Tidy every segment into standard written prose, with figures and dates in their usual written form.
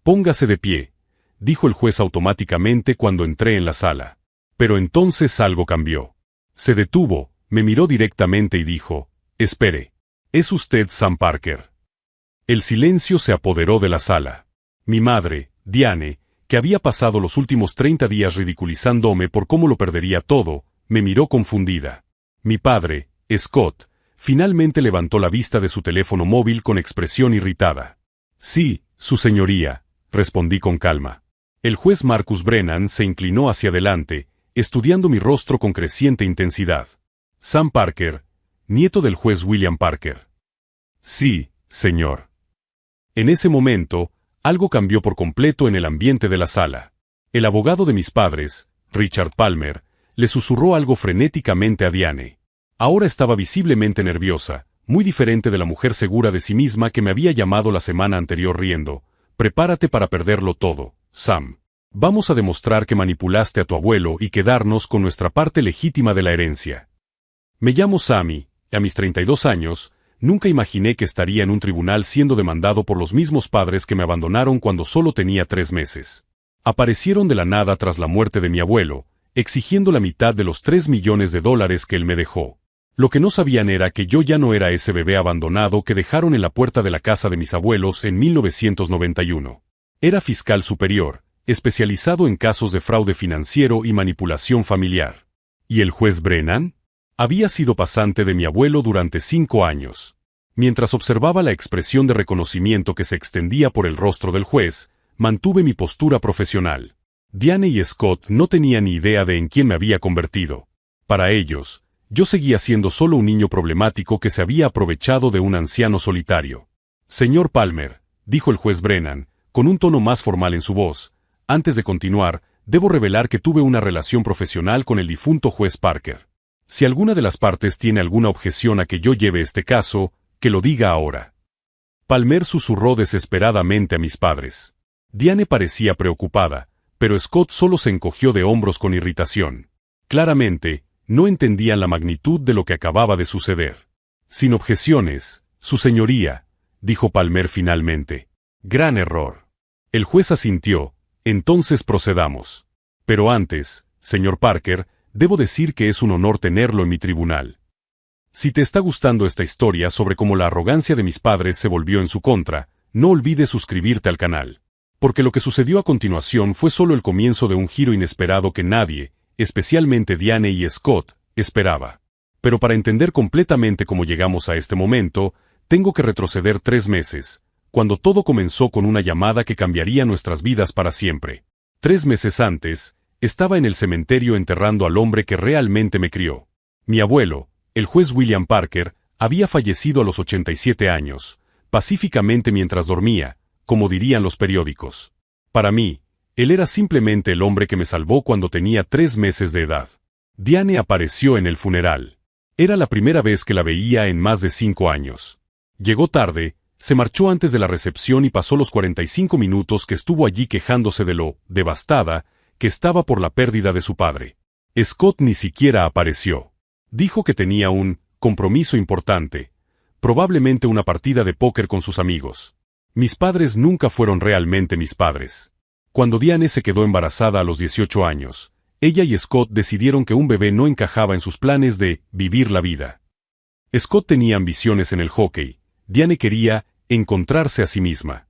Póngase de pie, dijo el juez automáticamente cuando entré en la sala. Pero entonces algo cambió. Se detuvo, me miró directamente y dijo, «Espere. ¿Es usted Sam Parker?» El silencio se apoderó de la sala. Mi madre, Diane, que había pasado los últimos 30 días ridiculizándome por cómo lo perdería todo, me miró confundida. Mi padre, Scott, finalmente levantó la vista de su teléfono móvil con expresión irritada. «Sí, su señoría», respondí con calma. El juez Marcus Brennan se inclinó hacia adelante, estudiando mi rostro con creciente intensidad. «Sam Parker, nieto del juez William Parker». «Sí, señor». En ese momento, algo cambió por completo en el ambiente de la sala. El abogado de mis padres, Richard Palmer, le susurró algo frenéticamente a Diane. Ahora estaba visiblemente nerviosa, muy diferente de la mujer segura de sí misma que me había llamado la semana anterior riendo. «Prepárate para perderlo todo, Sam. Vamos a demostrar que manipulaste a tu abuelo y quedarnos con nuestra parte legítima de la herencia». Me llamo Sammy, y a mis 32 años, nunca imaginé que estaría en un tribunal siendo demandado por los mismos padres que me abandonaron cuando solo tenía 3 meses. Aparecieron de la nada tras la muerte de mi abuelo, exigiendo la mitad de los $3 millones que él me dejó. Lo que no sabían era que yo ya no era ese bebé abandonado que dejaron en la puerta de la casa de mis abuelos en 1991. Era fiscal superior, especializado en casos de fraude financiero y manipulación familiar. ¿Y el juez Brennan? Había sido pasante de mi abuelo durante 5 años. Mientras observaba la expresión de reconocimiento que se extendía por el rostro del juez, mantuve mi postura profesional. Diane y Scott no tenían ni idea de en quién me había convertido. Para ellos, yo seguía siendo solo un niño problemático que se había aprovechado de un anciano solitario. «Señor Palmer», dijo el juez Brennan, con un tono más formal en su voz, «antes de continuar, debo revelar que tuve una relación profesional con el difunto juez Parker. Si alguna de las partes tiene alguna objeción a que yo lleve este caso, que lo diga ahora». Palmer susurró desesperadamente a mis padres. Diane parecía preocupada, pero Scott solo se encogió de hombros con irritación. Claramente, no entendían la magnitud de lo que acababa de suceder. «Sin objeciones, su señoría», dijo Palmer finalmente. «Gran error». El juez asintió. «Entonces procedamos. Pero antes, señor Parker, debo decir que es un honor tenerlo en mi tribunal. Si te está gustando esta historia sobre cómo la arrogancia de mis padres se volvió en su contra, no olvides suscribirte al canal. Porque lo que sucedió a continuación fue solo el comienzo de un giro inesperado que nadie, especialmente Diane y Scott, esperaba. Pero para entender completamente cómo llegamos a este momento, tengo que retroceder 3 meses, cuando todo comenzó con una llamada que cambiaría nuestras vidas para siempre. 3 meses antes, estaba en el cementerio enterrando al hombre que realmente me crió. Mi abuelo, el juez William Parker, había fallecido a los 87 años, pacíficamente mientras dormía, como dirían los periódicos. Para mí, él era simplemente el hombre que me salvó cuando tenía 3 meses de edad. Diane apareció en el funeral. Era la primera vez que la veía en más de 5 años. Llegó tarde, se marchó antes de la recepción y pasó los 45 minutos que estuvo allí quejándose de lo devastada que estaba por la pérdida de su padre. Scott ni siquiera apareció. Dijo que tenía un compromiso importante, probablemente una partida de póker con sus amigos. Mis padres nunca fueron realmente mis padres. Cuando Diane se quedó embarazada a los 18 años, ella y Scott decidieron que un bebé no encajaba en sus planes de vivir la vida. Scott tenía ambiciones en el hockey, Diane quería encontrarse a sí misma.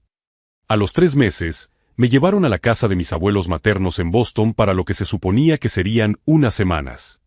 A los 3 meses, me llevaron a la casa de mis abuelos maternos en Boston para lo que se suponía que serían unas semanas.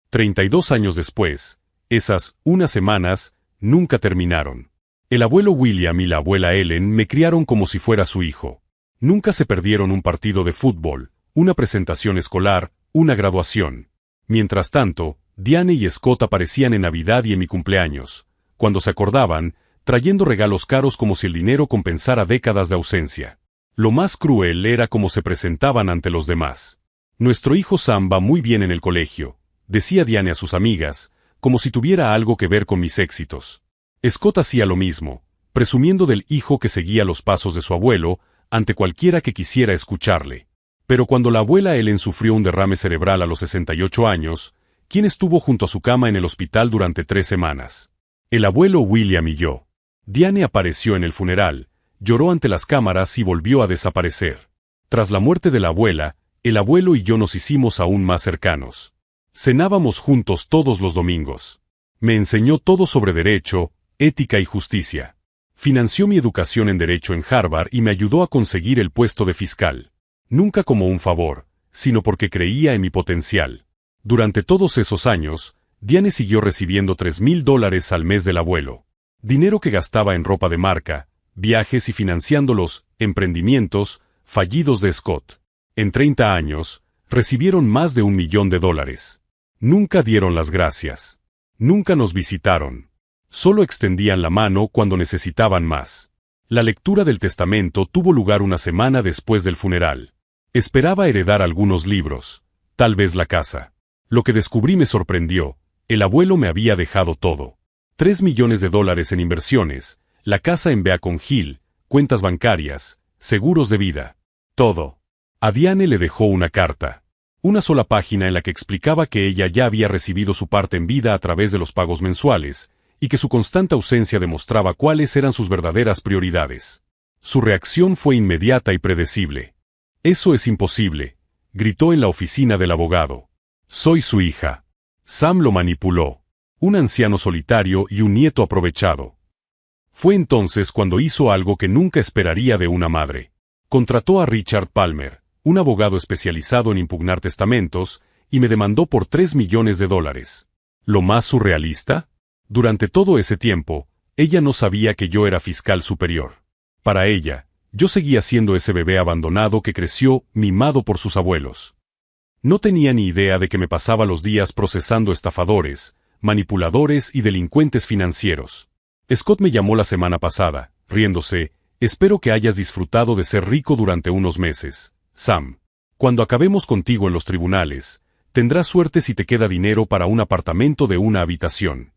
32 años después, esas unas semanas nunca terminaron. El abuelo William y la abuela Ellen me criaron como si fuera su hijo. Nunca se perdieron un partido de fútbol, una presentación escolar, una graduación. Mientras tanto, Diane y Scott aparecían en Navidad y en mi cumpleaños, cuando se acordaban, trayendo regalos caros como si el dinero compensara décadas de ausencia. Lo más cruel era cómo se presentaban ante los demás. «Nuestro hijo Sam va muy bien en el colegio», decía Diane a sus amigas, como si tuviera algo que ver con mis éxitos. Scott hacía lo mismo, presumiendo del hijo que seguía los pasos de su abuelo, ante cualquiera que quisiera escucharle. Pero cuando la abuela Ellen sufrió un derrame cerebral a los 68 años, ¿quién estuvo junto a su cama en el hospital durante 3 semanas? El abuelo William y yo. Diane apareció en el funeral, Lloró ante las cámaras y volvió a desaparecer. Tras la muerte de la abuela, el abuelo y yo nos hicimos aún más cercanos. Cenábamos juntos todos los domingos. Me enseñó todo sobre derecho, ética y justicia. Financió mi educación en derecho en Harvard y me ayudó a conseguir el puesto de fiscal. Nunca como un favor, sino porque creía en mi potencial. Durante todos esos años, Diane siguió recibiendo $3,000 al mes del abuelo. Dinero que gastaba en ropa de marca, viajes y financiando los emprendimientos fallidos de Scott. En 30 años, recibieron más de $1 millón. Nunca dieron las gracias. Nunca nos visitaron. Solo extendían la mano cuando necesitaban más. La lectura del testamento tuvo lugar una semana después del funeral. Esperaba heredar algunos libros, tal vez la casa. Lo que descubrí me sorprendió. El abuelo me había dejado todo. $3 millones en inversiones, la casa en Beacon Hill, cuentas bancarias, seguros de vida. Todo. A Diane le dejó una carta. Una sola página en la que explicaba que ella ya había recibido su parte en vida a través de los pagos mensuales, y que su constante ausencia demostraba cuáles eran sus verdaderas prioridades. Su reacción fue inmediata y predecible. «Eso es imposible», gritó en la oficina del abogado. «Soy su hija». Sam lo manipuló. Un anciano solitario y un nieto aprovechado. Fue entonces cuando hizo algo que nunca esperaría de una madre. Contrató a Richard Palmer, un abogado especializado en impugnar testamentos, y me demandó por $3 millones. ¿Lo más surrealista? Durante todo ese tiempo, ella no sabía que yo era fiscal superior. Para ella, yo seguía siendo ese bebé abandonado que creció, mimado por sus abuelos. No tenía ni idea de que me pasaba los días procesando estafadores, manipuladores y delincuentes financieros. Scott me llamó la semana pasada, riéndose: «Espero que hayas disfrutado de ser rico durante unos meses, Sam. Cuando acabemos contigo en los tribunales, tendrás suerte si te queda dinero para un apartamento de una habitación».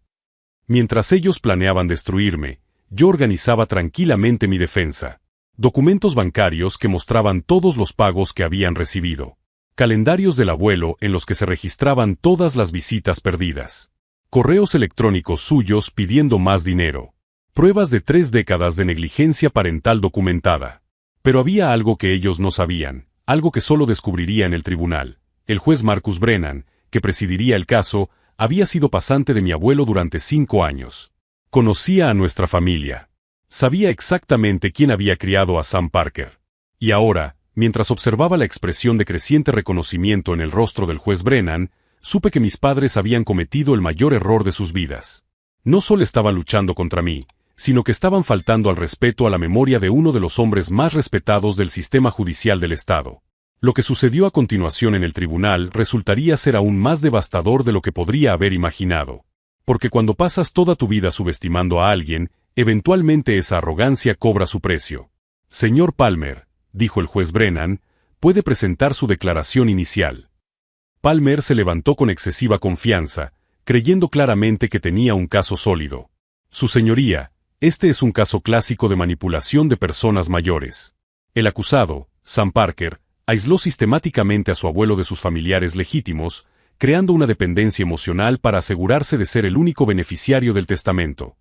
Mientras ellos planeaban destruirme, yo organizaba tranquilamente mi defensa. Documentos bancarios que mostraban todos los pagos que habían recibido. Calendarios del abuelo en los que se registraban todas las visitas perdidas. Correos electrónicos suyos pidiendo más dinero. Pruebas de 3 décadas de negligencia parental documentada. Pero había algo que ellos no sabían, algo que solo descubriría en el tribunal. El juez Marcus Brennan, que presidiría el caso, había sido pasante de mi abuelo durante 5 años. Conocía a nuestra familia. Sabía exactamente quién había criado a Sam Parker. Y ahora, mientras observaba la expresión de creciente reconocimiento en el rostro del juez Brennan, supe que mis padres habían cometido el mayor error de sus vidas. No solo estaban luchando contra mí, sino que estaban faltando al respeto a la memoria de uno de los hombres más respetados del sistema judicial del Estado. Lo que sucedió a continuación en el tribunal resultaría ser aún más devastador de lo que podría haber imaginado. Porque cuando pasas toda tu vida subestimando a alguien, eventualmente esa arrogancia cobra su precio. «Señor Palmer», dijo el juez Brennan, «puede presentar su declaración inicial». Palmer se levantó con excesiva confianza, creyendo claramente que tenía un caso sólido. «Su señoría, este es un caso clásico de manipulación de personas mayores. El acusado, Sam Parker, aisló sistemáticamente a su abuelo de sus familiares legítimos, creando una dependencia emocional para asegurarse de ser el único beneficiario del testamento».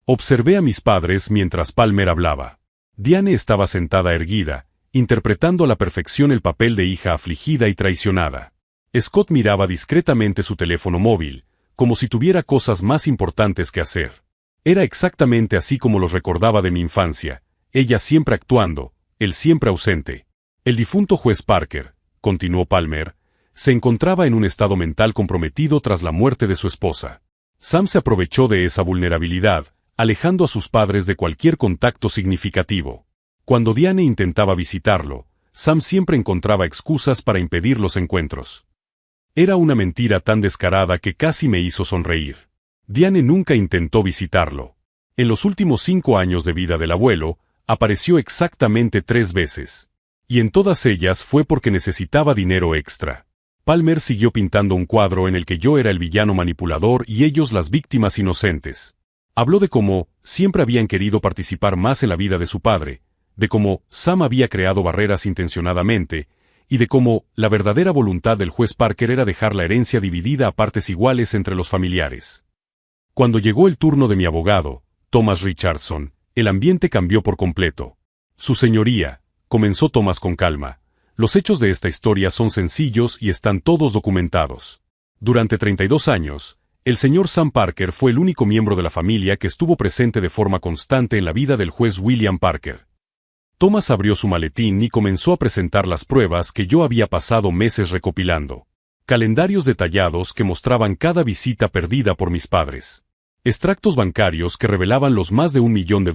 Observé a mis padres mientras Palmer hablaba. Diane estaba sentada erguida, interpretando a la perfección el papel de hija afligida y traicionada. Scott miraba discretamente su teléfono móvil, como si tuviera cosas más importantes que hacer. Era exactamente así como los recordaba de mi infancia, ella siempre actuando, él siempre ausente. El difunto juez Parker, continuó Palmer, se encontraba en un estado mental comprometido tras la muerte de su esposa. Sam se aprovechó de esa vulnerabilidad, alejando a sus padres de cualquier contacto significativo. Cuando Diane intentaba visitarlo, Sam siempre encontraba excusas para impedir los encuentros. Era una mentira tan descarada que casi me hizo sonreír. Diane nunca intentó visitarlo. En los últimos 5 años de vida del abuelo, apareció exactamente 3 veces. Y en todas ellas fue porque necesitaba dinero extra. Palmer siguió pintando un cuadro en el que yo era el villano manipulador y ellos las víctimas inocentes. Habló de cómo siempre habían querido participar más en la vida de su padre, de cómo Sam había creado barreras intencionadamente, y de cómo la verdadera voluntad del juez Parker era dejar la herencia dividida a partes iguales entre los familiares. Cuando llegó el turno de mi abogado, Thomas Richardson, el ambiente cambió por completo. Su señoría, comenzó Thomas con calma, los hechos de esta historia son sencillos y están todos documentados. Durante 32 años, el señor Sam Parker fue el único miembro de la familia que estuvo presente de forma constante en la vida del juez William Parker. Thomas abrió su maletín y comenzó a presentar las pruebas que yo había pasado meses recopilando. Calendarios detallados que mostraban cada visita perdida por mis padres. Extractos bancarios que revelaban los más de $1 millón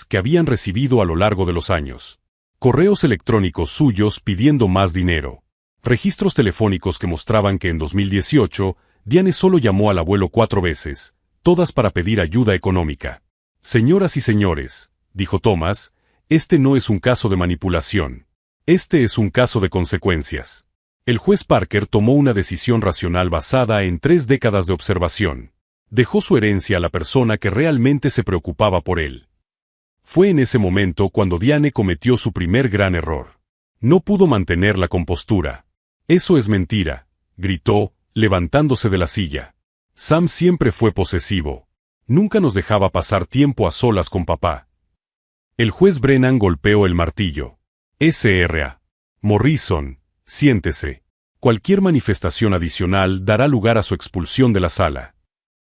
que habían recibido a lo largo de los años. Correos electrónicos suyos pidiendo más dinero. Registros telefónicos que mostraban que en 2018, Diane solo llamó al abuelo 4 veces, todas para pedir ayuda económica. Señoras y señores, dijo Thomas, este no es un caso de manipulación. Este es un caso de consecuencias. El juez Parker tomó una decisión racional basada en 3 décadas de observación. Dejó su herencia a la persona que realmente se preocupaba por él. Fue en ese momento cuando Diane cometió su primer gran error. No pudo mantener la compostura. Eso es mentira, gritó, levantándose de la silla. Sam siempre fue posesivo. Nunca nos dejaba pasar tiempo a solas con papá. El juez Brennan golpeó el martillo. Sra. Morrison, siéntese. Cualquier manifestación adicional dará lugar a su expulsión de la sala.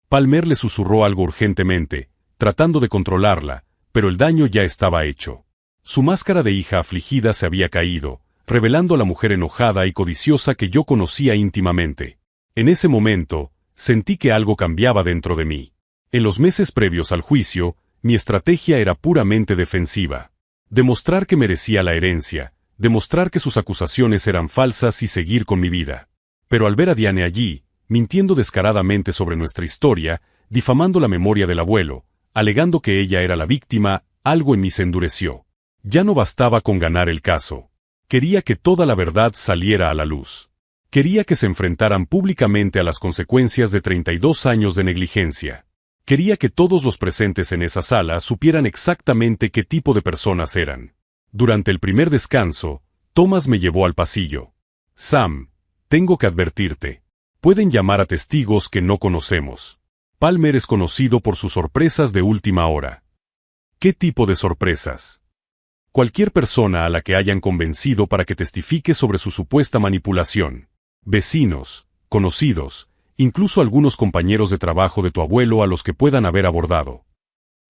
Palmer le susurró algo urgentemente, tratando de controlarla, pero el daño ya estaba hecho. Su máscara de hija afligida se había caído, revelando a la mujer enojada y codiciosa que yo conocía íntimamente. En ese momento, sentí que algo cambiaba dentro de mí. En los meses previos al juicio, mi estrategia era puramente defensiva. Demostrar que merecía la herencia, demostrar que sus acusaciones eran falsas y seguir con mi vida. Pero al ver a Diane allí, mintiendo descaradamente sobre nuestra historia, difamando la memoria del abuelo, alegando que ella era la víctima, algo en mí se endureció. Ya no bastaba con ganar el caso. Quería que toda la verdad saliera a la luz. Quería que se enfrentaran públicamente a las consecuencias de 32 años de negligencia. Quería que todos los presentes en esa sala supieran exactamente qué tipo de personas eran. Durante el primer descanso, Thomas me llevó al pasillo. Sam, tengo que advertirte. Pueden llamar a testigos que no conocemos. Palmer es conocido por sus sorpresas de última hora. ¿Qué tipo de sorpresas? Cualquier persona a la que hayan convencido para que testifique sobre su supuesta manipulación. Vecinos, conocidos, incluso algunos compañeros de trabajo de tu abuelo a los que puedan haber abordado.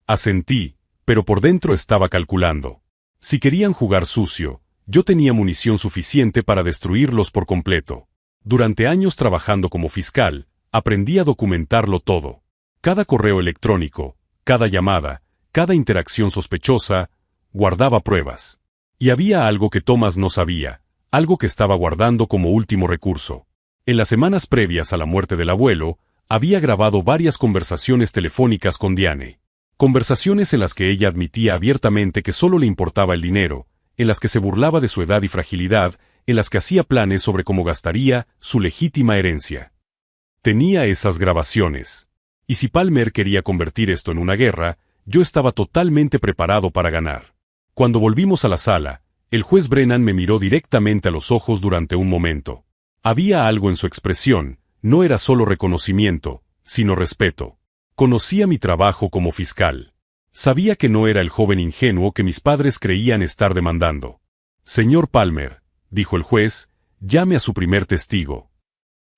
Asentí, pero por dentro estaba calculando. Si querían jugar sucio, yo tenía munición suficiente para destruirlos por completo. Durante años trabajando como fiscal, aprendí a documentarlo todo. Cada correo electrónico, cada llamada, cada interacción sospechosa, guardaba pruebas. Y había algo que Thomas no sabía, algo que estaba guardando como último recurso. En las semanas previas a la muerte del abuelo, había grabado varias conversaciones telefónicas con Diane. Conversaciones en las que ella admitía abiertamente que solo le importaba el dinero, en las que se burlaba de su edad y fragilidad, en las que hacía planes sobre cómo gastaría su legítima herencia. Tenía esas grabaciones. Y si Palmer quería convertir esto en una guerra, yo estaba totalmente preparado para ganar. Cuando volvimos a la sala, el juez Brennan me miró directamente a los ojos durante un momento. Había algo en su expresión, no era solo reconocimiento, sino respeto. Conocía mi trabajo como fiscal. Sabía que no era el joven ingenuo que mis padres creían estar demandando. Señor Palmer, dijo el juez, llame a su primer testigo.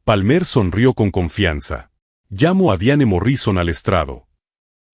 Palmer sonrió con confianza. Llamo a Diane Morrison al estrado.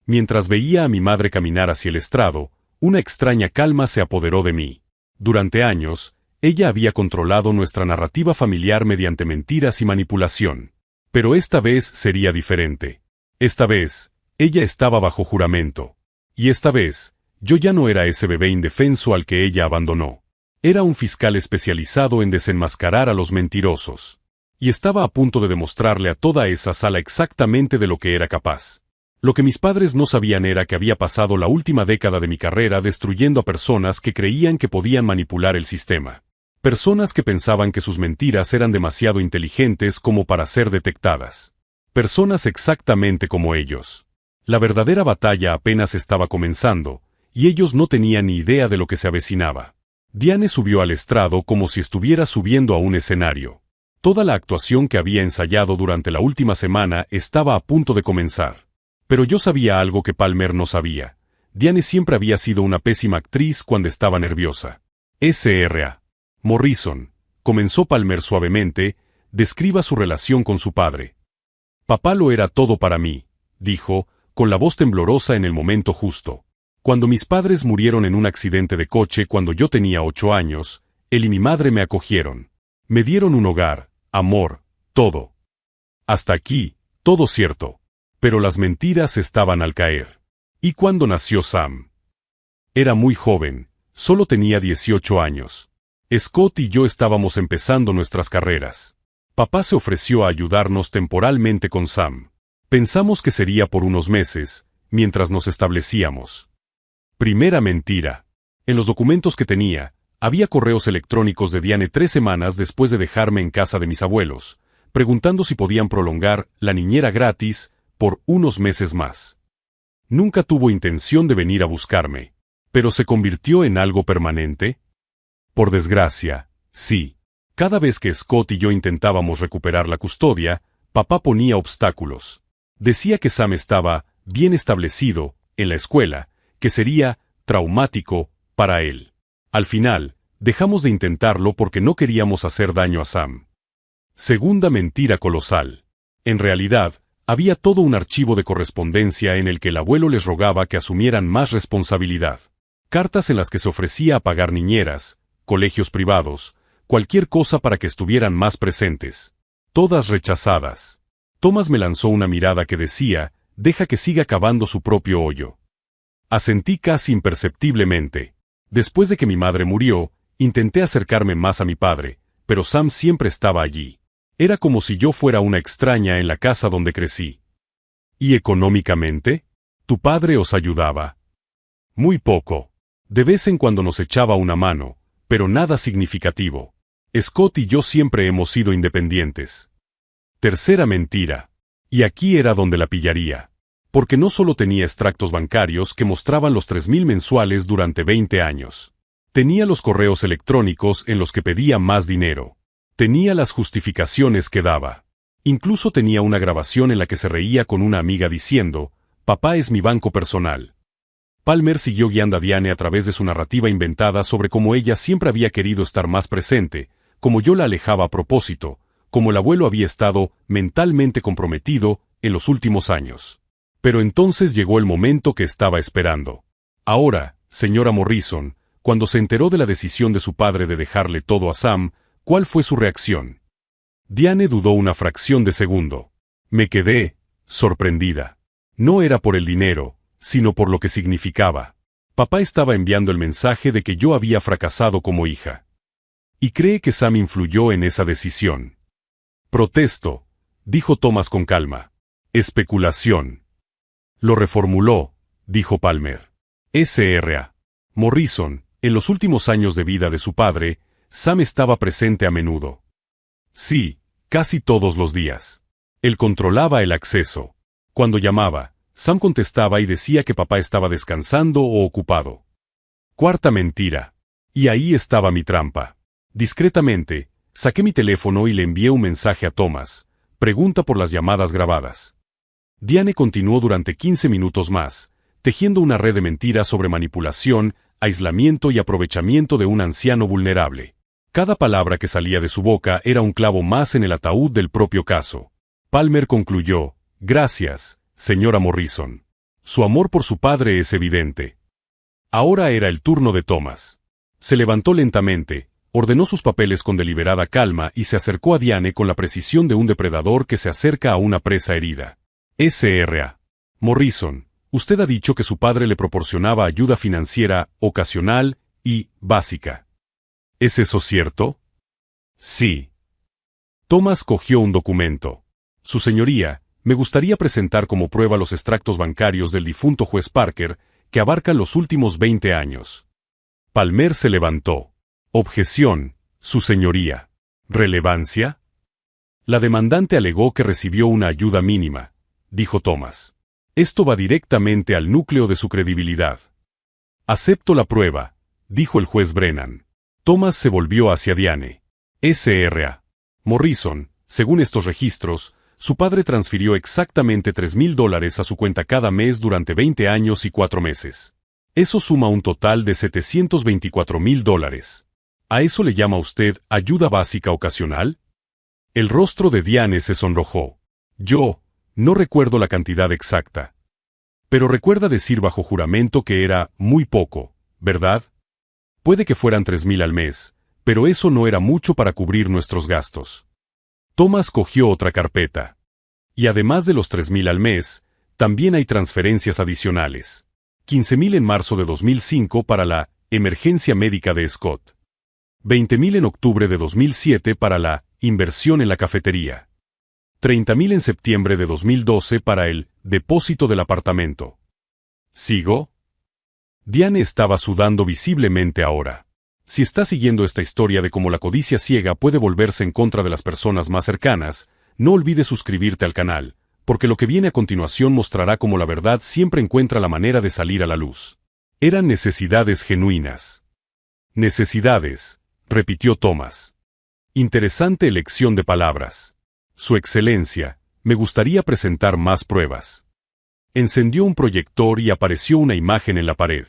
Mientras veía a mi madre caminar hacia el estrado, una extraña calma se apoderó de mí. Durante años, ella había controlado nuestra narrativa familiar mediante mentiras y manipulación. Pero esta vez sería diferente. Esta vez, ella estaba bajo juramento. Y esta vez, yo ya no era ese bebé indefenso al que ella abandonó. Era un fiscal especializado en desenmascarar a los mentirosos. Y estaba a punto de demostrarle a toda esa sala exactamente de lo que era capaz. Lo que mis padres no sabían era que había pasado la última década de mi carrera destruyendo a personas que creían que podían manipular el sistema. Personas que pensaban que sus mentiras eran demasiado inteligentes como para ser detectadas. Personas exactamente como ellos. La verdadera batalla apenas estaba comenzando, y ellos no tenían ni idea de lo que se avecinaba. Diane subió al estrado como si estuviera subiendo a un escenario. Toda la actuación que había ensayado durante la última semana estaba a punto de comenzar. Pero yo sabía algo que Palmer no sabía. Diane siempre había sido una pésima actriz cuando estaba nerviosa. Sra. Morrison, comenzó Palmer suavemente, describa su relación con su padre. Papá lo era todo para mí, dijo, con la voz temblorosa en el momento justo. Cuando mis padres murieron en un accidente de coche cuando yo tenía 8 años, él y mi madre me acogieron. Me dieron un hogar, amor, todo. Hasta aquí, todo cierto. Pero las mentiras estaban al caer. ¿Y cuándo nació Sam? Era muy joven, solo tenía 18 años. Scott y yo estábamos empezando nuestras carreras. Papá se ofreció a ayudarnos temporalmente con Sam. Pensamos que sería por unos meses, mientras nos establecíamos. Primera mentira. En los documentos que tenía, había correos electrónicos de Diane 3 semanas después de dejarme en casa de mis abuelos, preguntando si podían prolongar la niñera gratis por unos meses más. Nunca tuvo intención de venir a buscarme, pero ¿se convirtió en algo permanente? Por desgracia, sí. Cada vez que Scott y yo intentábamos recuperar la custodia, papá ponía obstáculos. Decía que Sam estaba bien establecido en la escuela, que sería traumático para él. Al final, dejamos de intentarlo porque no queríamos hacer daño a Sam. Segunda mentira colosal. En realidad, había todo un archivo de correspondencia en el que el abuelo les rogaba que asumieran más responsabilidad. Cartas en las que se ofrecía a pagar niñeras, colegios privados, cualquier cosa para que estuvieran más presentes. Todas rechazadas. Thomas me lanzó una mirada que decía, deja que siga cavando su propio hoyo. Asentí casi imperceptiblemente. Después de que mi madre murió, intenté acercarme más a mi padre, pero Sam siempre estaba allí. Era como si yo fuera una extraña en la casa donde crecí. ¿Y económicamente? ¿Tu padre os ayudaba? Muy poco. De vez en cuando nos echaba una mano, pero nada significativo. Scott y yo siempre hemos sido independientes. Tercera mentira. Y aquí era donde la pillaría. Porque no solo tenía extractos bancarios que mostraban los 3,000 mensuales durante 20 años. Tenía los correos electrónicos en los que pedía más dinero. Tenía las justificaciones que daba. Incluso tenía una grabación en la que se reía con una amiga diciendo, «Papá es mi banco personal». Palmer siguió guiando a Diane a través de su narrativa inventada sobre cómo ella siempre había querido estar más presente, como yo la alejaba a propósito, como el abuelo había estado mentalmente comprometido en los últimos años. Pero entonces llegó el momento que estaba esperando. Ahora, señora Morrison, cuando se enteró de la decisión de su padre de dejarle todo a Sam, ¿cuál fue su reacción? Diane dudó una fracción de segundo. Me quedé sorprendida. No era por el dinero, sino por lo que significaba. Papá estaba enviando el mensaje de que yo había fracasado como hija. ¿Y cree que Sam influyó en esa decisión? Protesto, dijo Thomas con calma. Especulación. Lo reformuló, dijo Palmer. Sra. Morrison, en los últimos años de vida de su padre, Sam estaba presente a menudo. Sí, casi todos los días. Él controlaba el acceso. Cuando llamaba, Sam contestaba y decía que papá estaba descansando o ocupado. Cuarta mentira. Y ahí estaba mi trampa. Discretamente, saqué mi teléfono y le envié un mensaje a Thomas. Pregunta por las llamadas grabadas. Diane continuó durante 15 minutos más, tejiendo una red de mentiras sobre manipulación, aislamiento y aprovechamiento de un anciano vulnerable. Cada palabra que salía de su boca era un clavo más en el ataúd del propio caso. Palmer concluyó, gracias, señora Morrison. Su amor por su padre es evidente. Ahora era el turno de Thomas. Se levantó lentamente, ordenó sus papeles con deliberada calma y se acercó a Diane con la precisión de un depredador que se acerca a una presa herida. Sra. Morrison, usted ha dicho que su padre le proporcionaba ayuda financiera, ocasional y básica. ¿Es eso cierto? Sí. Thomas cogió un documento. Su señoría, me gustaría presentar como prueba los extractos bancarios del difunto juez Parker, que abarcan los últimos 20 años. Palmer se levantó. Objeción, su señoría. ¿Relevancia? La demandante alegó que recibió una ayuda mínima, dijo Thomas. Esto va directamente al núcleo de su credibilidad. Acepto la prueba, dijo el juez Brennan. Thomas se volvió hacia Diane. Sra. Morrison, según estos registros, su padre transfirió exactamente $3,000 a su cuenta cada mes durante 20 años y 4 meses. Eso suma un total de $724,000. ¿A eso le llama usted ayuda básica ocasional? El rostro de Diane se sonrojó. Yo no recuerdo la cantidad exacta. Pero recuerda decir bajo juramento que era muy poco, ¿verdad? Puede que fueran 3,000 al mes, pero eso no era mucho para cubrir nuestros gastos. Thomas cogió otra carpeta. Y además de los 3,000 al mes, también hay transferencias adicionales. 15,000 en marzo de 2005 para la emergencia médica de Scott. 20,000 en octubre de 2007 para la inversión en la cafetería. 30,000 en septiembre de 2012 para el depósito del apartamento. ¿Sigo? Diane estaba sudando visiblemente ahora. Si está siguiendo esta historia de cómo la codicia ciega puede volverse en contra de las personas más cercanas, no olvides suscribirte al canal, porque lo que viene a continuación mostrará cómo la verdad siempre encuentra la manera de salir a la luz. Eran necesidades genuinas. Necesidades, repitió Thomas. Interesante elección de palabras. Su Excelencia, me gustaría presentar más pruebas. Encendió un proyector y apareció una imagen en la pared.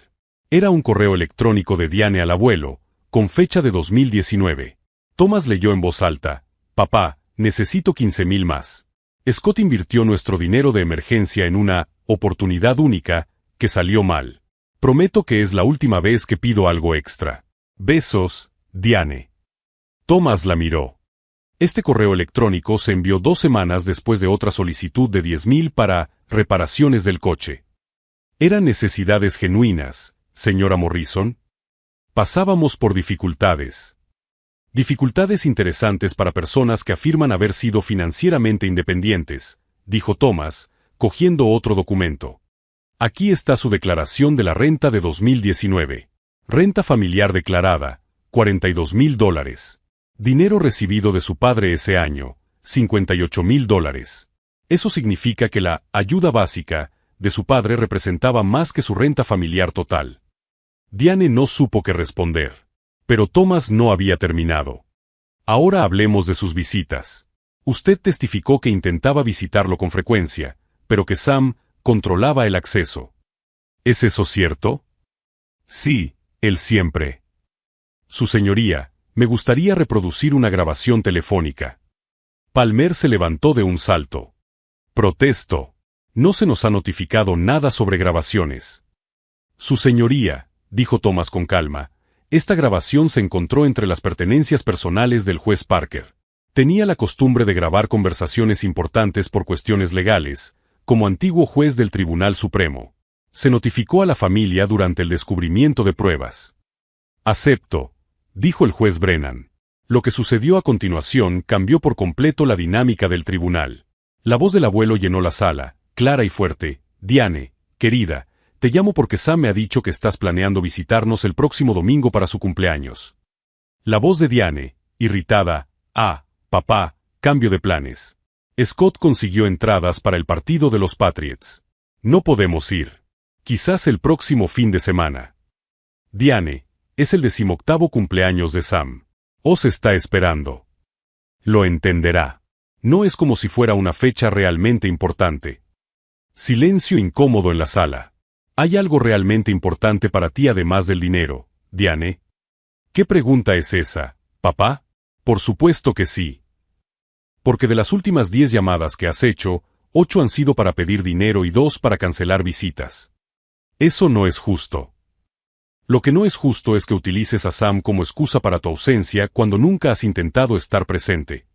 Era un correo electrónico de Diane al abuelo, con fecha de 2019. Thomas leyó en voz alta: Papá, necesito 15,000 más. Scott invirtió nuestro dinero de emergencia en una oportunidad única que salió mal. Prometo que es la última vez que pido algo extra. Besos, Diane. Thomas la miró. Este correo electrónico se envió 2 semanas después de otra solicitud de 10,000 para reparaciones del coche. ¿Eran necesidades genuinas, señora Morrison? Pasábamos por dificultades. Dificultades interesantes para personas que afirman haber sido financieramente independientes, dijo Thomas, cogiendo otro documento. Aquí está su declaración de la renta de 2019. Renta familiar declarada, $42,000. Dinero recibido de su padre ese año, $58,000. Eso significa que la ayuda básica de su padre representaba más que su renta familiar total. Diane no supo qué responder. Pero Thomas no había terminado. Ahora hablemos de sus visitas. Usted testificó que intentaba visitarlo con frecuencia, pero que Sam controlaba el acceso. ¿Es eso cierto? Sí, él siempre. Su señoría, me gustaría reproducir una grabación telefónica. Palmer se levantó de un salto. Protesto. No se nos ha notificado nada sobre grabaciones. Su señoría, dijo Thomas con calma, esta grabación se encontró entre las pertenencias personales del juez Parker. Tenía la costumbre de grabar conversaciones importantes por cuestiones legales, como antiguo juez del Tribunal Supremo. Se notificó a la familia durante el descubrimiento de pruebas. Acepto, dijo el juez Brennan. Lo que sucedió a continuación cambió por completo la dinámica del tribunal. La voz del abuelo llenó la sala, clara y fuerte. Diane, querida, te llamo porque Sam me ha dicho que estás planeando visitarnos el próximo domingo para su cumpleaños. La voz de Diane, irritada. Papá, cambio de planes. Scott consiguió entradas para el partido de los Patriots. No podemos ir. Quizás el próximo fin de semana. Diane, es el 18º cumpleaños de Sam. Os está esperando. Lo entenderá. No es como si fuera una fecha realmente importante. Silencio incómodo en la sala. ¿Hay algo realmente importante para ti además del dinero, Diane? ¿Qué pregunta es esa, papá? Por supuesto que sí. Porque de las últimas 10 llamadas que has hecho, 8 han sido para pedir dinero y 2 para cancelar visitas. Eso no es justo. Lo que no es justo es que utilices a Sam como excusa para tu ausencia cuando nunca has intentado estar presente.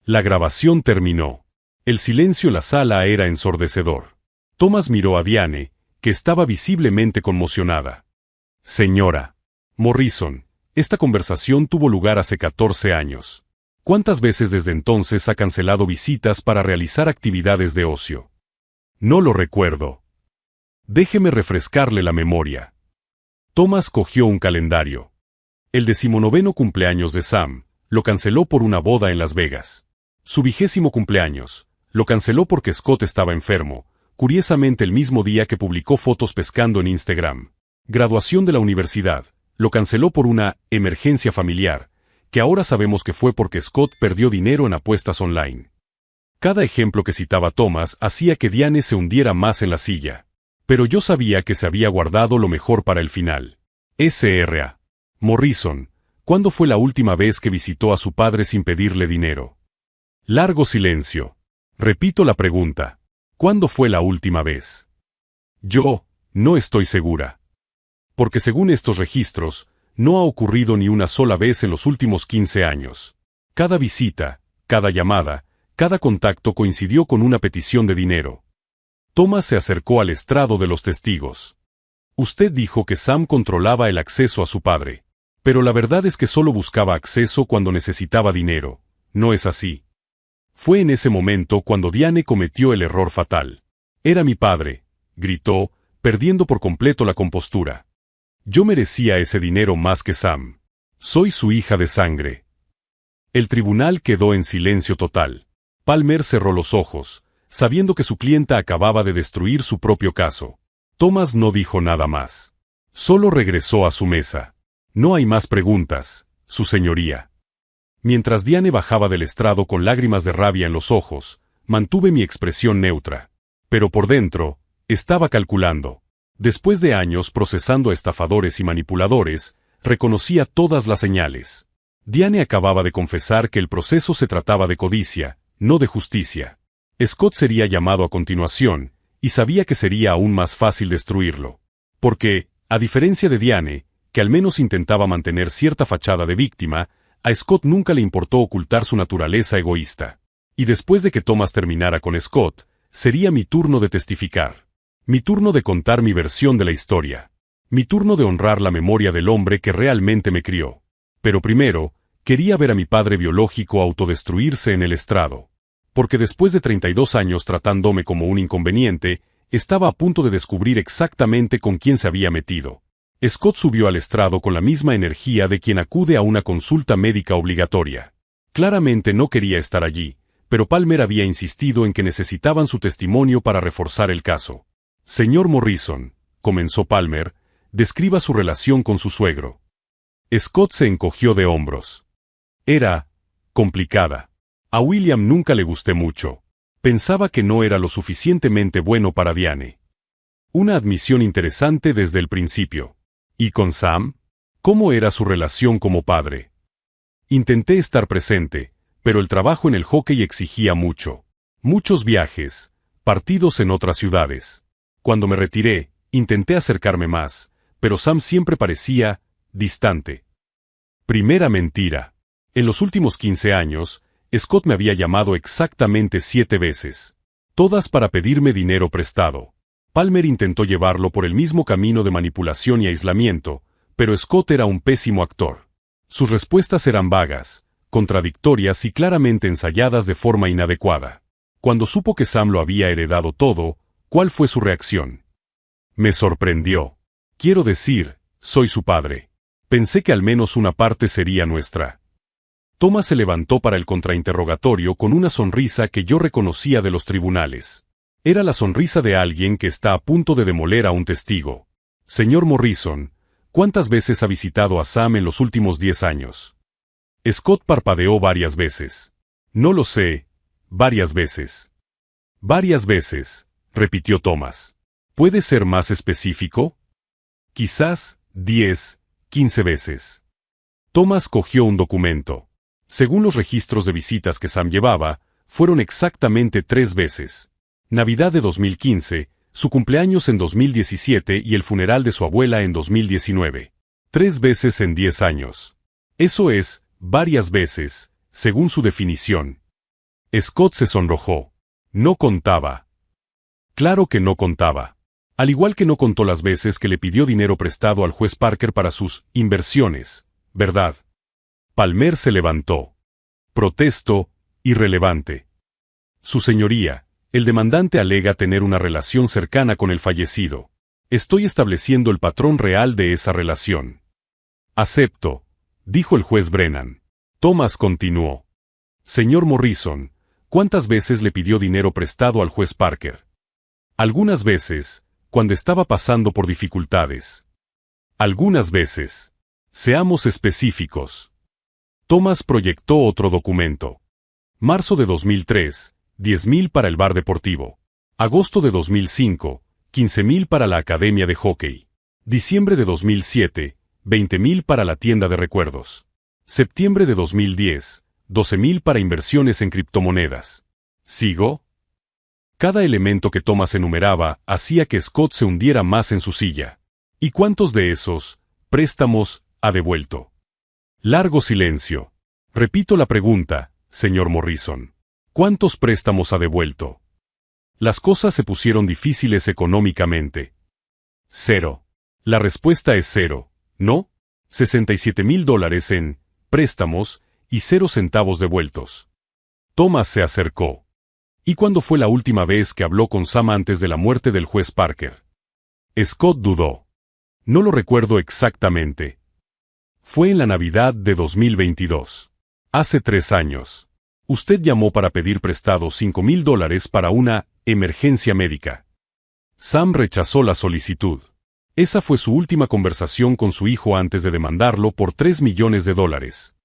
La grabación terminó. El silencio en la sala era ensordecedor. Thomas miró a Diane, que estaba visiblemente conmocionada. Señora Morrison, esta conversación tuvo lugar hace 14 años. ¿Cuántas veces desde entonces ha cancelado visitas para realizar actividades de ocio? No lo recuerdo. Déjeme refrescarle la memoria. Thomas cogió un calendario. El 19º cumpleaños de Sam, lo canceló por una boda en Las Vegas. Su 20º cumpleaños, lo canceló porque Scott estaba enfermo, curiosamente el mismo día que publicó fotos pescando en Instagram. Graduación de la universidad, lo canceló por una emergencia familiar, que ahora sabemos que fue porque Scott perdió dinero en apuestas online. Cada ejemplo que citaba Thomas hacía que Diane se hundiera más en la silla. Pero yo sabía que se había guardado lo mejor para el final. S.R.A. Morrison, ¿cuándo fue la última vez que visitó a su padre sin pedirle dinero? Largo silencio. Repito la pregunta. ¿Cuándo fue la última vez? Yo, no estoy segura. Porque según estos registros, no ha ocurrido ni una sola vez en los últimos 15 años. Cada visita, cada llamada, cada contacto coincidió con una petición de dinero. Thomas se acercó al estrado de los testigos. Usted dijo que Sam controlaba el acceso a su padre. Pero la verdad es que solo buscaba acceso cuando necesitaba dinero. ¿No es así? Fue en ese momento cuando Diane cometió el error fatal. Era mi padre, gritó, perdiendo por completo la compostura. Yo merecía ese dinero más que Sam. Soy su hija de sangre. El tribunal quedó en silencio total. Palmer cerró los ojos, sabiendo que su clienta acababa de destruir su propio caso. Thomas no dijo nada más. Solo regresó a su mesa. No hay más preguntas, su señoría. Mientras Diane bajaba del estrado con lágrimas de rabia en los ojos, mantuve mi expresión neutra. Pero por dentro, estaba calculando. Después de años procesando a estafadores y manipuladores, reconocía todas las señales. Diane acababa de confesar que el proceso se trataba de codicia, no de justicia. Scott sería llamado a continuación, y sabía que sería aún más fácil destruirlo. Porque, a diferencia de Diane, que al menos intentaba mantener cierta fachada de víctima, a Scott nunca le importó ocultar su naturaleza egoísta. Y después de que Thomas terminara con Scott, sería mi turno de testificar. Mi turno de contar mi versión de la historia. Mi turno de honrar la memoria del hombre que realmente me crió. Pero primero, quería ver a mi padre biológico autodestruirse en el estrado. Porque después de 32 años tratándome como un inconveniente, estaba a punto de descubrir exactamente con quién se había metido. Scott subió al estrado con la misma energía de quien acude a una consulta médica obligatoria. Claramente no quería estar allí, pero Palmer había insistido en que necesitaban su testimonio para reforzar el caso. Señor Morrison, comenzó Palmer, describa su relación con su suegro. Scott se encogió de hombros. Era complicada. A William nunca le gusté mucho. Pensaba que no era lo suficientemente bueno para Diane. Una admisión interesante desde el principio. ¿Y con Sam? ¿Cómo era su relación como padre? Intenté estar presente, pero el trabajo en el hockey exigía mucho. Muchos viajes, partidos en otras ciudades. Cuando me retiré, intenté acercarme más, pero Sam siempre parecía distante. Primera mentira. En los últimos 15 años, Scott me había llamado exactamente 7 veces. Todas para pedirme dinero prestado. Palmer intentó llevarlo por el mismo camino de manipulación y aislamiento, pero Scott era un pésimo actor. Sus respuestas eran vagas, contradictorias y claramente ensayadas de forma inadecuada. Cuando supo que Sam lo había heredado todo, ¿cuál fue su reacción? Me sorprendió. Quiero decir, soy su padre. Pensé que al menos una parte sería nuestra. Thomas se levantó para el contrainterrogatorio con una sonrisa que yo reconocía de los tribunales. Era la sonrisa de alguien que está a punto de demoler a un testigo. Señor Morrison, ¿cuántas veces ha visitado a Sam en los últimos 10 años? Scott parpadeó varias veces. No lo sé, varias veces. Varias veces, repitió Thomas. ¿Puede ser más específico? Quizás 10, 15 veces. Thomas cogió un documento. Según los registros de visitas que Sam llevaba, fueron exactamente 3 veces. Navidad de 2015, su cumpleaños en 2017 y el funeral de su abuela en 2019. 3 veces en 10 años. Eso es, varias veces, según su definición. Scott se sonrojó. No contaba. Claro que no contaba. Al igual que no contó las veces que le pidió dinero prestado al juez Parker para sus inversiones, ¿verdad? Palmer se levantó. Protesto, irrelevante. Su señoría, el demandante alega tener una relación cercana con el fallecido. Estoy estableciendo el patrón real de esa relación. Acepto, dijo el juez Brennan. Thomas continuó. Señor Morrison, ¿cuántas veces le pidió dinero prestado al juez Parker? Algunas veces, cuando estaba pasando por dificultades. Algunas veces. Seamos específicos. Thomas proyectó otro documento. Marzo de 2003, 10,000 para el bar deportivo. Agosto de 2005, 15,000 para la academia de hockey. Diciembre de 2007, 20,000 para la tienda de recuerdos. Septiembre de 2010, 12,000 para inversiones en criptomonedas. ¿Sigo? Cada elemento que Thomas enumeraba hacía que Scott se hundiera más en su silla. ¿Y cuántos de esos préstamos ha devuelto? Largo silencio. Repito la pregunta, señor Morrison. ¿Cuántos préstamos ha devuelto? Las cosas se pusieron difíciles económicamente. 0. La respuesta es 0, ¿no? $67,000 en préstamos y 0 centavos devueltos. Thomas se acercó. ¿Y cuándo fue la última vez que habló con Sam antes de la muerte del juez Parker? Scott dudó. No lo recuerdo exactamente. Fue en la Navidad de 2022. Hace 3 años. Usted llamó para pedir prestado $5,000 para una emergencia médica. Sam rechazó la solicitud. Esa fue su última conversación con su hijo antes de demandarlo por $3 millones.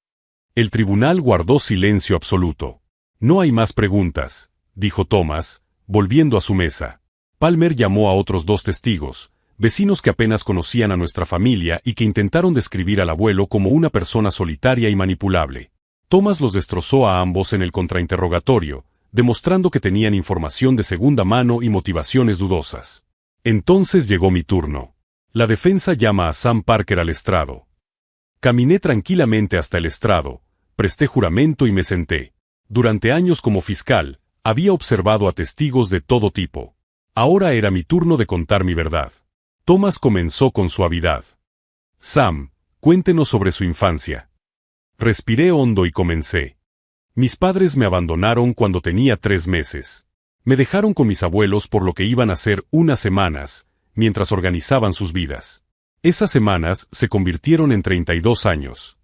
El tribunal guardó silencio absoluto. No hay más preguntas, dijo Thomas, volviendo a su mesa. Palmer llamó a otros 2 testigos, vecinos que apenas conocían a nuestra familia y que intentaron describir al abuelo como una persona solitaria y manipulable. Thomas los destrozó a ambos en el contrainterrogatorio, demostrando que tenían información de segunda mano y motivaciones dudosas. Entonces llegó mi turno. La defensa llama a Sam Parker al estrado. Caminé tranquilamente hasta el estrado, presté juramento y me senté. Durante años como fiscal, había observado a testigos de todo tipo. Ahora era mi turno de contar mi verdad. Thomas comenzó con suavidad. Sam, cuéntenos sobre su infancia. Respiré hondo y comencé. Mis padres me abandonaron cuando tenía 3 meses. Me dejaron con mis abuelos por lo que iban a ser unas semanas, mientras organizaban sus vidas. Esas semanas se convirtieron en 32 años.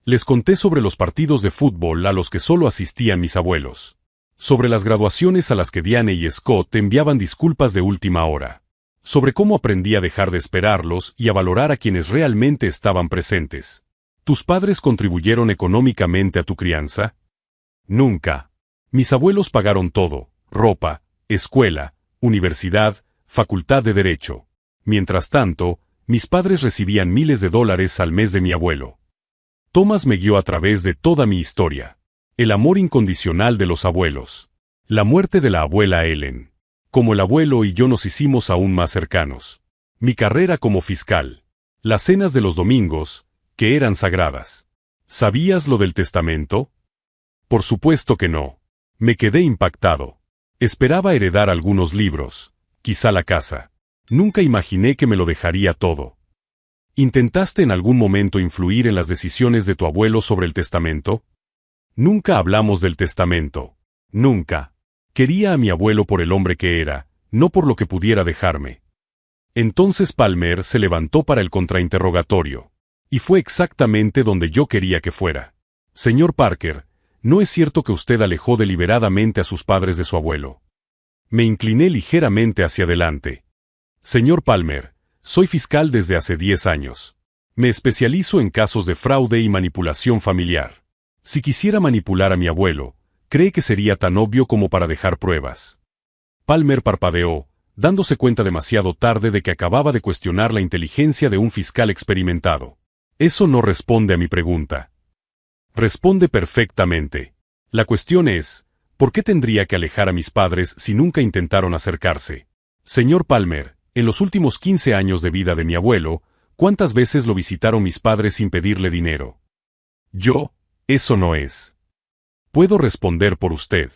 Les conté sobre los partidos de fútbol a los que solo asistían mis abuelos. Sobre las graduaciones a las que Diane y Scott enviaban disculpas de última hora. Sobre cómo aprendí a dejar de esperarlos y a valorar a quienes realmente estaban presentes. ¿Tus padres contribuyeron económicamente a tu crianza? Nunca. Mis abuelos pagaron todo: ropa, escuela, universidad, facultad de derecho. Mientras tanto, mis padres recibían miles de dólares al mes de mi abuelo. Thomas me guió a través de toda mi historia. El amor incondicional de los abuelos. La muerte de la abuela Ellen. Como el abuelo y yo nos hicimos aún más cercanos. Mi carrera como fiscal. Las cenas de los domingos, que eran sagradas. ¿Sabías lo del testamento? Por supuesto que no. Me quedé impactado. Esperaba heredar algunos libros, quizá la casa. Nunca imaginé que me lo dejaría todo. ¿Intentaste en algún momento influir en las decisiones de tu abuelo sobre el testamento? Nunca hablamos del testamento. Nunca. Quería a mi abuelo por el hombre que era, no por lo que pudiera dejarme. Entonces Palmer se levantó para el contrainterrogatorio. Y fue exactamente donde yo quería que fuera. Señor Parker, ¿no es cierto que usted alejó deliberadamente a sus padres de su abuelo? Me incliné ligeramente hacia adelante. Señor Palmer, soy fiscal desde hace 10 años. Me especializo en casos de fraude y manipulación familiar. Si quisiera manipular a mi abuelo, ¿cree que sería tan obvio como para dejar pruebas? Palmer parpadeó, dándose cuenta demasiado tarde de que acababa de cuestionar la inteligencia de un fiscal experimentado. Eso no responde a mi pregunta. Responde perfectamente. La cuestión es, ¿por qué tendría que alejar a mis padres si nunca intentaron acercarse? Señor Palmer, en los últimos 15 años de vida de mi abuelo, ¿cuántas veces lo visitaron mis padres sin pedirle dinero? Eso no es. Puedo responder por usted.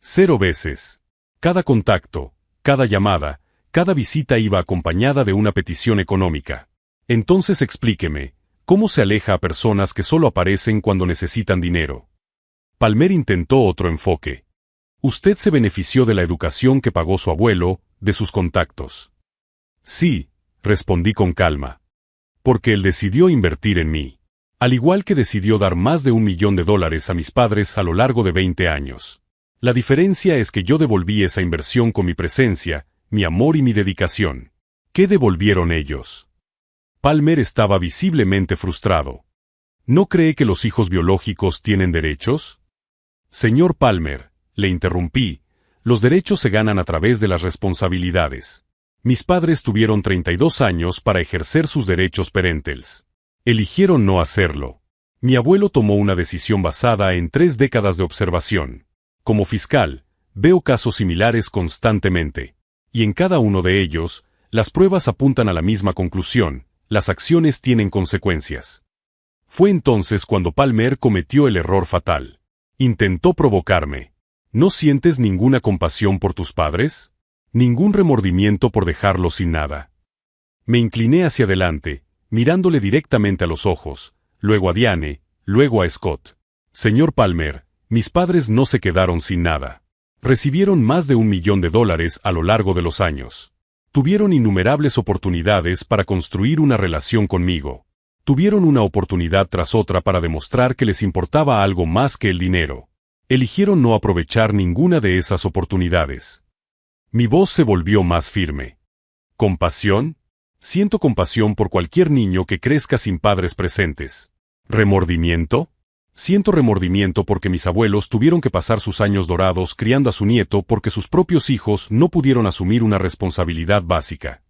0 veces. Cada contacto, cada llamada, cada visita iba acompañada de una petición económica. Entonces explíqueme, ¿cómo se aleja a personas que solo aparecen cuando necesitan dinero? Palmer intentó otro enfoque. Usted se benefició de la educación que pagó su abuelo, de sus contactos. Sí, respondí con calma. Porque él decidió invertir en mí. Al igual que decidió dar más de $1 millón a mis padres a lo largo de 20 años. La diferencia es que yo devolví esa inversión con mi presencia, mi amor y mi dedicación. ¿Qué devolvieron ellos? Palmer estaba visiblemente frustrado. ¿No cree que los hijos biológicos tienen derechos? Señor Palmer, le interrumpí, los derechos se ganan a través de las responsabilidades. Mis padres tuvieron 32 años para ejercer sus derechos parentales. Eligieron no hacerlo. Mi abuelo tomó una decisión basada en 3 décadas de observación. Como fiscal, veo casos similares constantemente. Y en cada uno de ellos, las pruebas apuntan a la misma conclusión: las acciones tienen consecuencias. Fue entonces cuando Palmer cometió el error fatal. Intentó provocarme. ¿No sientes ninguna compasión por tus padres? ¿Ningún remordimiento por dejarlos sin nada? Me incliné hacia adelante, mirándole directamente a los ojos, luego a Diane, luego a Scott. Señor Palmer, mis padres no se quedaron sin nada. Recibieron más de $1 millón a lo largo de los años. Tuvieron innumerables oportunidades para construir una relación conmigo. Tuvieron una oportunidad tras otra para demostrar que les importaba algo más que el dinero. Eligieron no aprovechar ninguna de esas oportunidades. Mi voz se volvió más firme. ¿Compasión? Siento compasión por cualquier niño que crezca sin padres presentes. ¿Remordimiento? Siento remordimiento porque mis abuelos tuvieron que pasar sus años dorados criando a su nieto porque sus propios hijos no pudieron asumir una responsabilidad básica.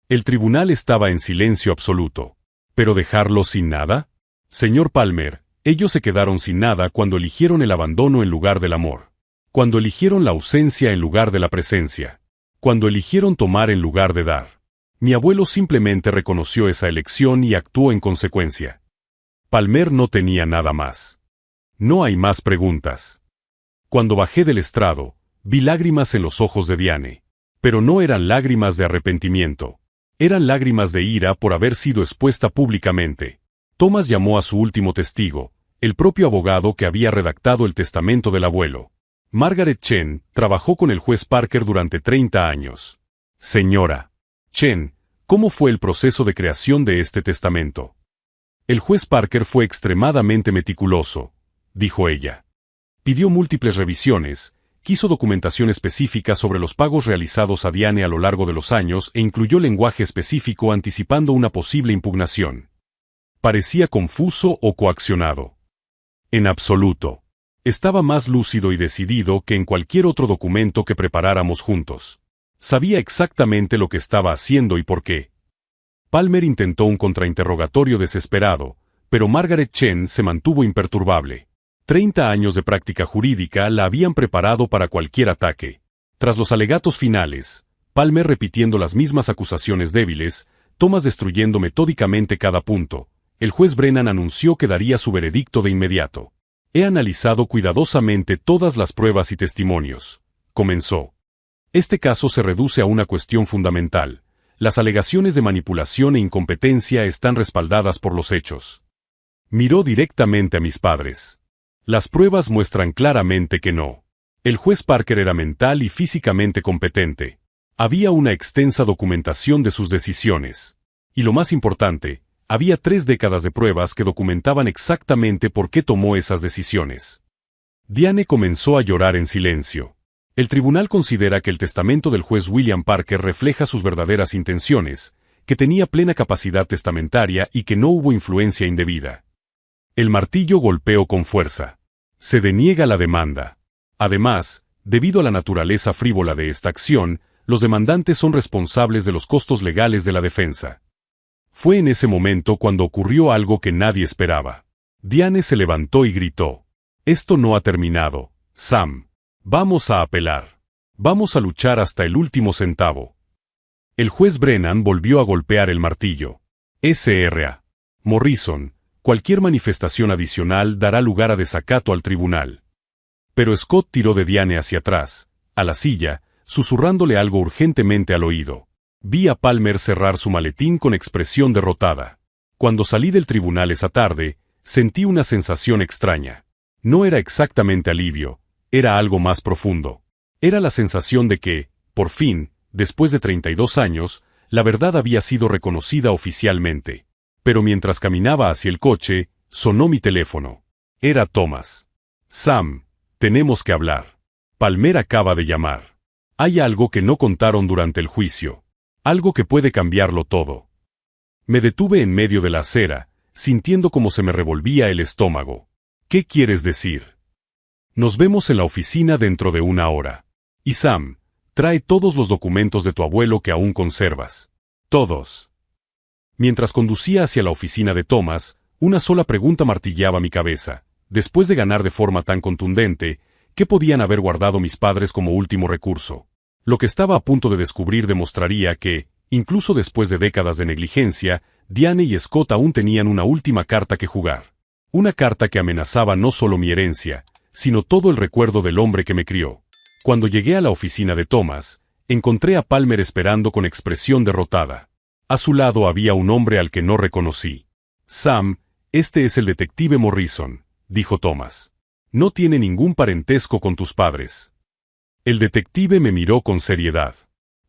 El tribunal estaba en silencio absoluto. ¿Pero dejarlos sin nada? Señor Palmer, ellos se quedaron sin nada cuando eligieron el abandono en lugar del amor. Cuando eligieron la ausencia en lugar de la presencia. Cuando eligieron tomar en lugar de dar. Mi abuelo simplemente reconoció esa elección y actuó en consecuencia. Palmer no tenía nada más. No hay más preguntas. Cuando bajé del estrado, vi lágrimas en los ojos de Diane. Pero no eran lágrimas de arrepentimiento. Eran lágrimas de ira por haber sido expuesta públicamente. Thomas llamó a su último testigo, el propio abogado que había redactado el testamento del abuelo. Margaret Chen trabajó con el juez Parker durante 30 años. Señora Chen, ¿cómo fue el proceso de creación de este testamento? El juez Parker fue extremadamente meticuloso, dijo ella. Pidió múltiples revisiones, quiso documentación específica sobre los pagos realizados a Diane a lo largo de los años e incluyó lenguaje específico anticipando una posible impugnación. Parecía confuso o coaccionado. En absoluto. Estaba más lúcido y decidido que en cualquier otro documento que preparáramos juntos. Sabía exactamente lo que estaba haciendo y por qué. Palmer intentó un contrainterrogatorio desesperado, pero Margaret Chen se mantuvo imperturbable. 30 años de práctica jurídica la habían preparado para cualquier ataque. Tras los alegatos finales, Palmer repitiendo las mismas acusaciones débiles, Thomas destruyendo metódicamente cada punto, el juez Brennan anunció que daría su veredicto de inmediato. He analizado cuidadosamente todas las pruebas y testimonios. Comenzó. Este caso se reduce a una cuestión fundamental. Las alegaciones de manipulación e incompetencia están respaldadas por los hechos. Miró directamente a mis padres. Las pruebas muestran claramente que no. El juez Parker era mental y físicamente competente. Había una extensa documentación de sus decisiones. Y lo más importante, había 3 décadas de pruebas que documentaban exactamente por qué tomó esas decisiones. Diane comenzó a llorar en silencio. El tribunal considera que el testamento del juez William Parker refleja sus verdaderas intenciones, que tenía plena capacidad testamentaria y que no hubo influencia indebida. El martillo golpeó con fuerza. Se deniega la demanda. Además, debido a la naturaleza frívola de esta acción, los demandantes son responsables de los costos legales de la defensa. Fue en ese momento cuando ocurrió algo que nadie esperaba. Diane se levantó y gritó: «Esto no ha terminado, Sam. Vamos a apelar. Vamos a luchar hasta el último centavo». El juez Brennan volvió a golpear el martillo. Sra. Morrison, cualquier manifestación adicional dará lugar a desacato al tribunal. Pero Scott tiró de Diane hacia atrás, a la silla, susurrándole algo urgentemente al oído. Vi a Palmer cerrar su maletín con expresión derrotada. Cuando salí del tribunal esa tarde, sentí una sensación extraña. No era exactamente alivio, era algo más profundo. Era la sensación de que, por fin, después de 32 años, la verdad había sido reconocida oficialmente. Pero mientras caminaba hacia el coche, sonó mi teléfono. Era Thomas. «Sam, tenemos que hablar. Palmer acaba de llamar. Hay algo que no contaron durante el juicio. Algo que puede cambiarlo todo». Me detuve en medio de la acera, sintiendo como se me revolvía el estómago. «¿Qué quieres decir?» «Nos vemos en la oficina dentro de 1 hora. Y Sam, Trae todos los documentos de tu abuelo que aún conservas. Todos. Mientras conducía hacia la oficina de Thomas, una sola pregunta martilleaba mi cabeza. Después de ganar de forma tan contundente, ¿qué podían haber guardado mis padres como último recurso? Lo que estaba a punto de descubrir demostraría que, incluso después de décadas de negligencia, Diane y Scott aún tenían una última carta que jugar. Una carta que amenazaba no solo mi herencia, sino todo el recuerdo del hombre que me crió. Cuando llegué a la oficina de Thomas, encontré a Palmer esperando con expresión derrotada. A su lado había un hombre al que no reconocí. Sam, este es el detective Morrison, dijo Thomas. No tiene ningún parentesco con tus padres. El detective me miró con seriedad.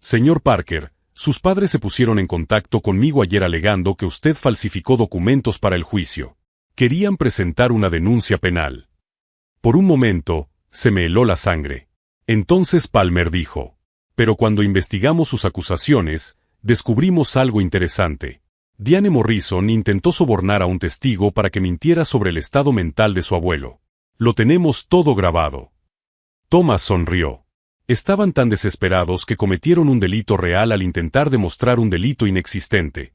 Señor Parker, sus padres se pusieron en contacto conmigo ayer alegando que usted falsificó documentos para el juicio. Querían presentar una denuncia penal. Por un momento, se me heló la sangre. Entonces Palmer dijo, pero cuando investigamos sus acusaciones, descubrimos algo interesante. Diane Morrison intentó sobornar a un testigo para que mintiera sobre el estado mental de su abuelo. Lo tenemos todo grabado. Thomas sonrió. Estaban tan desesperados que cometieron un delito real al intentar demostrar un delito inexistente.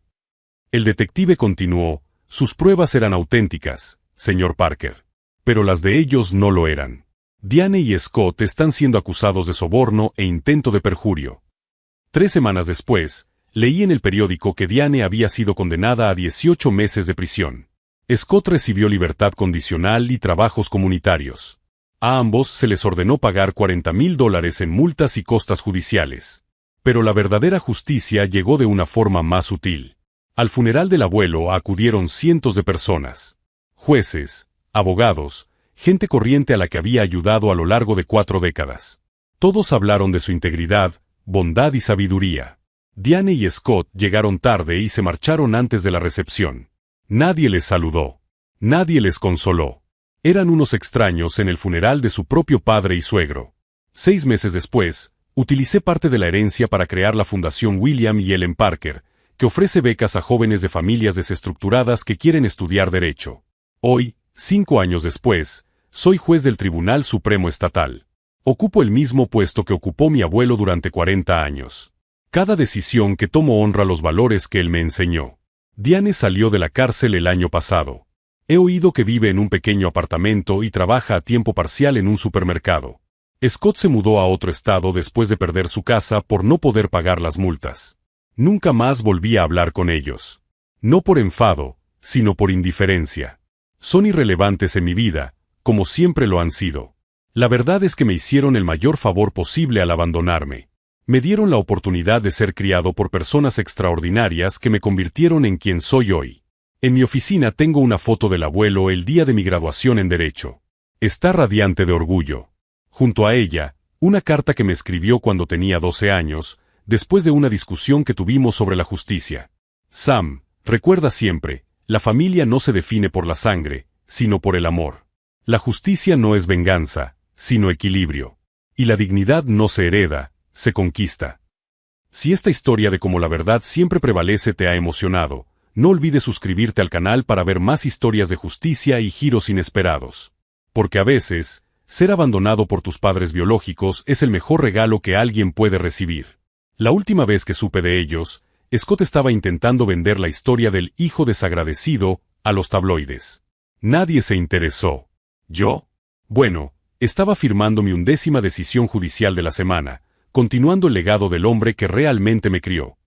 El detective continuó, sus pruebas eran auténticas, señor Parker. Pero las de ellos no lo eran. Diane y Scott están siendo acusados de soborno e intento de perjurio. 3 semanas después, leí en el periódico que Diane había sido condenada a 18 meses de prisión. Scott recibió libertad condicional y trabajos comunitarios. A ambos se les ordenó pagar $40,000 en multas y costas judiciales. Pero la verdadera justicia llegó de una forma más sutil. Al funeral del abuelo acudieron cientos de personas. Jueces, abogados, gente corriente a la que había ayudado a lo largo de 4 décadas. Todos hablaron de su integridad, bondad y sabiduría. Diane y Scott llegaron tarde y se marcharon antes de la recepción. Nadie les saludó. Nadie les consoló. Eran unos extraños en el funeral de su propio padre y suegro. 6 meses después, utilicé parte de la herencia para crear la Fundación William y Ellen Parker, que ofrece becas a jóvenes de familias desestructuradas que quieren estudiar derecho. Hoy, 5 años después, soy juez del Tribunal Supremo Estatal. Ocupo el mismo puesto que ocupó mi abuelo durante 40 años. Cada decisión que tomo honra los valores que él me enseñó. Diane salió de la cárcel el año pasado. He oído que vive en un pequeño apartamento y trabaja a tiempo parcial en un supermercado. Scott se mudó a otro estado después de perder su casa por no poder pagar las multas. Nunca más volví a hablar con ellos. No por enfado, sino por indiferencia. Son irrelevantes en mi vida, como siempre lo han sido. La verdad es que me hicieron el mayor favor posible al abandonarme. Me dieron la oportunidad de ser criado por personas extraordinarias que me convirtieron en quien soy hoy. En mi oficina tengo una foto del abuelo el día de mi graduación en Derecho. Está radiante de orgullo. Junto a ella, una carta que me escribió cuando tenía 12 años, después de una discusión que tuvimos sobre la justicia. Sam, recuerda siempre, la familia no se define por la sangre, sino por el amor. La justicia no es venganza, sino equilibrio. Y la dignidad no se hereda, se conquista. Si esta historia de cómo la verdad siempre prevalece te ha emocionado, no olvides suscribirte al canal para ver más historias de justicia y giros inesperados. Porque a veces, ser abandonado por tus padres biológicos es el mejor regalo que alguien puede recibir. La última vez que supe de ellos, Scott estaba intentando vender la historia del hijo desagradecido a los tabloides. Nadie se interesó. ¿Yo? Bueno, estaba firmando mi 11ª decisión judicial de la semana, continuando el legado del hombre que realmente me crió.